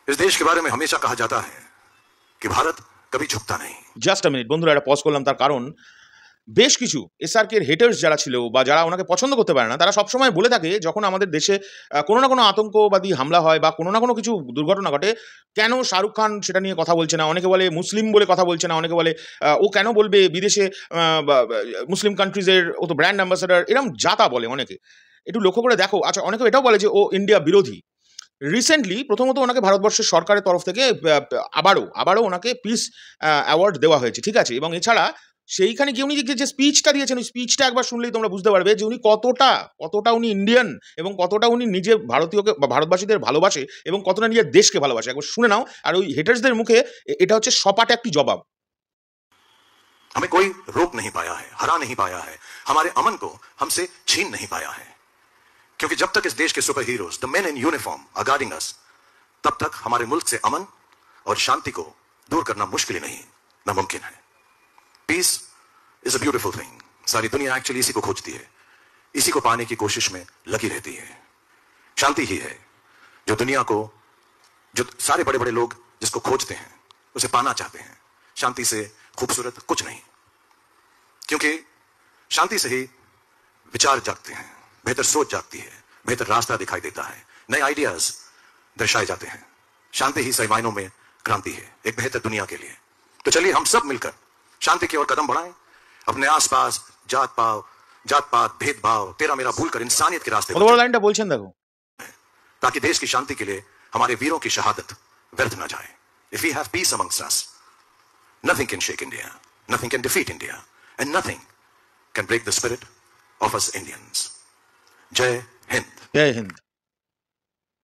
इस देश के बारे में हमेशा कहा जाता है कि भारत कभी झुकता नहीं। জাস্ট আ মিনিট বন্ধুরা, এটা পজ করলাম তার কারণ বেশ কিছু এসআরকে এর হেটার্স যারা ছিল বা যারা ওনাকে পছন্দ করতে পারে না, তারা সবসময় বলে থাকে যখন আমাদের দেশে কোনো না কোনো আতঙ্কবাদী হামলা হয় বা কোনো না কোনো কিছু দুর্ঘটনা ঘটে, কেন শাহরুখ খান সেটা নিয়ে কথা বলছে না? অনেকে বলে মুসলিম বলে কথা বলছে না, অনেকে বলে ও কেন বলবে বিদেশে মুসলিম কান্ট্রিজের ও তো ব্র্যান্ড অ্যাম্বাসাডার, এরকম যাতা বলে অনেকে। একটু লক্ষ্য করে দেখো। আচ্ছা, অনেকে এটাও বলে যে ও ইন্ডিয়া বিরোধী। রিসেন্টলি প্রথমত ওনাকে ভারতবর্ষের সরকারের তরফ থেকে আবারও ওনাকে পিস অ্যাওয়ার্ড দেওয়া হয়েছে, ঠিক আছে? এবং এছাড়া সেইখানে গিয়ে উনি যে স্পিচটা দিয়েছেন, ওই স্পিচটা একবার শুনলেই তোমরা বুঝতে পারবে যে উনি কতটা উনি ইন্ডিয়ান এবং কতটা উনি নিজে ভারতীয়কে বা ভারতবাসীদের ভালোবাসে এবং কতটা নিজের দেশকে ভালোবাসে। একবার শুনে নাও। আর ওই হেটার্সদের মুখে এটা হচ্ছে সপাটে একটি জবাব। हमें कोई रोक नहीं पाया है, हरा नहीं पाया है, हमारे अमन को हमसे छीन नहीं पाया है, क्योंकि जब तक इस देश के super heroes the men in uniform are guarding us, तब तक हमारे मुल्क से अमन और शांति को दूर करना मुश्किल ही नहीं, नामुमकिन है। Peace is a beautiful thing. सारी दुनिया एक्चुअली इसी को खोजती है, इसी को पाने की कोशिश में लगी रहती है। शांति ही है जो दुनिया को, जो सारे बड़े बड़े लोग जिसको खोजते हैं, उसे पाना चाहते हैं। शांति से खूबसूरत कुछ नहीं, क्योंकि शांति से ही विचार जागते हैं, बेहतर सोच जागती है, बेहतर रास्ता दिखाई देता है, नए आइडियाज दर्शाए जाते हैं। शांति ही सही मायनों में क्रांति है एक बेहतर दुनिया के लिए। तो चलिए हम सब मिलकर शांति की ओर कदम बढ़ाएं, अपने आसपास जात पात भेदभाव तेरा मेरा भूलकर इंसानियत के रास्ते पर লাইনটা বলছেন দেখো, ताकि देश की शांति के लिए हमारे वीरों की शहादत व्यर्थ न जाए। If we have peace amongst us, nothing can shake India, nothing can defeat India, and nothing can break the spirit of us Indians. Jai Hind. Joy Hind.